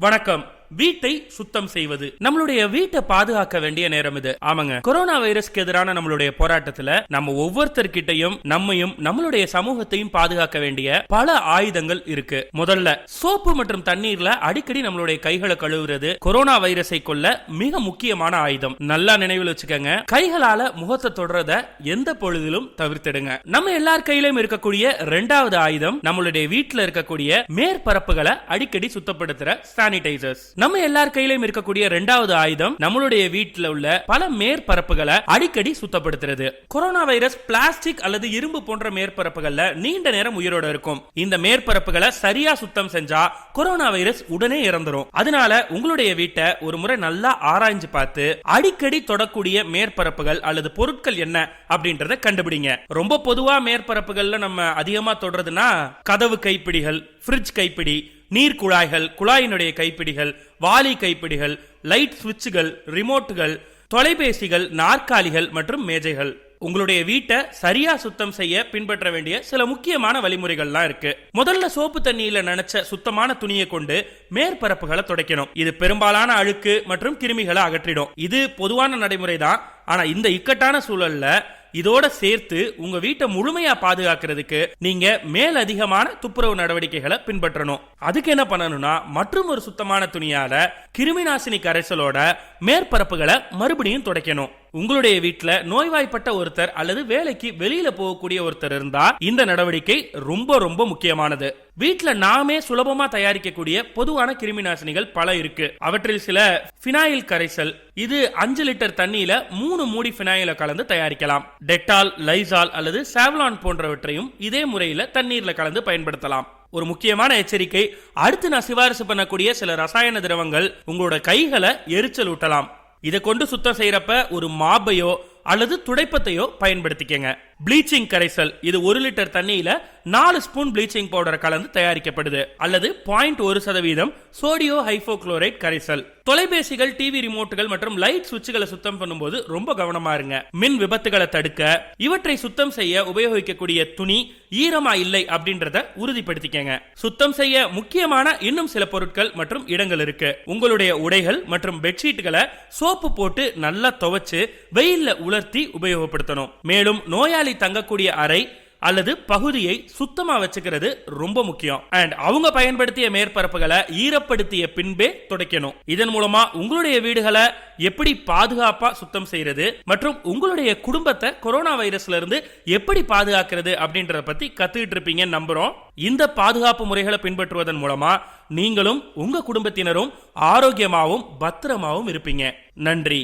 வணக்கம். வீட்டை சுத்தம் செய்வது நம்மளுடைய வீட்டை பாதுகாக்க வேண்டிய நேரம் இது. ஆமாங்க, கொரோனா வைரஸ்க்கு எதிரான நம்மளுடைய போராட்டத்துல நம்ம ஒவ்வொருத்தர்கிட்டையும் நம்மையும் நம்மளுடைய சமூகத்தையும் பாதுகாக்க வேண்டிய பல ஆயுதங்கள் இருக்கு. முதல்ல சோப்பு மற்றும் தண்ணீர்ல அடிக்கடி நம்மளுடைய கைகளை கழுவுறது கொரோனா வைரஸை கொல்ல மிக முக்கியமான ஆயுதம். நல்லா நினைவில் வச்சுக்கோங்க. கைகளால முகத்தை தொடரத எந்த பொழுதிலும் தவிர்த்திடுங்க. நம்ம எல்லார் கையிலும் இருக்கக்கூடிய இரண்டாவது ஆயுதம் நம்மளுடைய வீட்டுல இருக்கக்கூடிய மேற்பரப்புகளை அடிக்கடி சுத்தப்படுத்துற சானிடைசர்ஸ். நம்ம எல்லார் கையிலும் இருக்கக்கூடிய இரண்டாவது ஆயுதம் நம்மளுடைய வீட்டில் உள்ள பல மேற்பரப்புகளை அடிக்கடி சுத்தப்படுத்துறது. கொரோனா வைரஸ் பிளாஸ்டிக் அல்லது இரும்பு போன்ற மேற்பரப்புகள்ல நீண்ட நேரம் உயிரோட இருக்கும். இந்த மேற்பரப்புகளை சரியா சுத்தம் செஞ்சா கொரோனா வைரஸ் உடனே இறந்துரும். அதனால உங்களுடைய வீட்டை ஒரு முறை நல்லா ஆராய்ஞ்சு பார்த்து அடிக்கடி தொடக்கூடிய மேற்பரப்புகள் அல்லது பொருட்கள் என்ன அப்படின்றத கண்டுபிடிங்க. ரொம்ப பொதுவா மேற்பரப்புகள்ல நம்ம அதிகமா தொடறதுன்னா கதவு கைப்பிடிகள், ஃப்ரிட்ஜ் கைப்பிடி, நீர் குழாய்கள், குழாயினுடைய கைப்பிடிகள், வாலி கைப்பிடிகள், லைட் சுவிட்சுகள், ரிமோட்டுகள், தொலைபேசிகள், நாற்காலிகள் மற்றும் மேஜைகள். உங்களுடைய வீட்டை சரியா சுத்தம் செய்ய பின்பற்ற வேண்டிய சில முக்கியமான வழிமுறைகள்லாம் இருக்கு. முதல்ல சோப்பு தண்ணியில நனைச்ச சுத்தமான துணியை கொண்டு மேற்பரப்புகளை துடைக்கணும். இது பெரும்பாலான அழுக்கு மற்றும் கிருமிகளை அகற்றிடும். இது பொதுவான நடைமுறை தான். ஆனா இந்த இக்கட்டான சூழல்ல இதோட சேர்த்து உங்க வீட்டை முழுமையா பாதுகாக்கிறதுக்கு நீங்க மேல் அதிகமான துப்புரவு நடவடிக்கைகளை பின்பற்றணும். அதுக்கு என்ன பண்ணணும்னா, மற்றும் ஒரு சுத்தமான துணியால கிருமிநாசினி கரைசலோட மேற்பரப்புகளை மறுபடியும் துடைக்கணும். உங்களுடைய வீட்டுல நோய்வாய்ப்பட்ட ஒருத்தர் அல்லது வேலைக்கு வெளியில போகக்கூடிய ஒருத்தர் இருந்தா இந்த நடவடிக்கை ரொம்ப ரொம்ப முக்கியமானது. வீட்டுல நாமே சுலபமா தயாரிக்கக்கூடிய பொதுவான கிருமிநாசினிகள் பல இருக்கு. அவற்றில் சில பினாயில் கரைசல். இது 5 லிட்டர் தண்ணியில 3 மூடி பினாயில கலந்து தயாரிக்கலாம். டெட்டால், லைசால் அல்லது சாவ்லான் போன்றவற்றையும் இதே முறையில தண்ணீர்ல கலந்து பயன்படுத்தலாம். ஒரு முக்கியமான எச்சரிக்கை, அடுத்து நான் சிபாரிசு பண்ணக்கூடிய சில ரசாயன திரவங்கள் உங்களோட கைகளை எரிச்சல் ஊட்டலாம். இதை கொண்டு சுத்தம் செய்யறப்ப ஒரு மாப்பையோ அல்லது துடைப்பத்தையோ பயன்படுத்திக்கங்க. ப்ளீச்சிங் கரைசல். இது 1 லிட்டர் தண்ணியில 4 ஸ்பூன் ப்ளீச்சிங் பவுடர் கலந்து தயாரிக்கப்படுது. அல்லது 0.1% சோடியோ ஹைபோக்ளோரைட் கரைசல். தொலைபேசிகள், டிவி ரிமோட்டுகள் மற்றும் லைட் சுவிட்சுகளை சுத்தம் பண்ணும்போது ரொம்ப கவனமா இருங்க. மின் விபத்துகளை தடுக்க இவற்றை சுத்தம் செய்ய உபயோகிக்கக்கூடிய துணி ஈரமா இல்லை அப்படின்றத உறுதிப்படுத்திக்கங்க. சுத்தம் செய்ய முக்கியமான இன்னும் சில பொருட்கள் மற்றும் இடங்கள் இருக்கு. உங்களுடைய உடைகள் மற்றும் பெட்ஷீட்டுகளை சோப்பு போட்டு நல்லா துவைச்சு வெயில்ல உலர்த்தி உபயோகப்படுத்தணும். மேலும் நோயாளி தங்கக்கூடிய அறை அல்லது பகுதியை சுத்தமா வச்சுக்கிறது ரொம்ப முக்கியம். அண்ட் அவங்க பயன்படுத்திய மேற்பரப்புகளை ஈரப்படுத்திய பின்பே துடைக்கணும். இதன் மூலமா உங்களுடைய வீடுகளை எப்படி பாதுகாப்பா சுத்தம் செய்யறது மற்றும் உங்களுடைய குடும்பத்தை கொரோனா வைரஸ்ல இருந்து எப்படி பாதுகாக்கிறது அப்படின்றத பத்தி கத்துக்கிட்டு இருப்பீங்கன்னு நம்புறோம். இந்த பாதுகாப்பு முறைகளை பின்பற்றுவதன் மூலமா நீங்களும் உங்க குடும்பத்தினரும் ஆரோக்கியமாவும் பத்திரமாவும் இருப்பீங்க. நன்றி.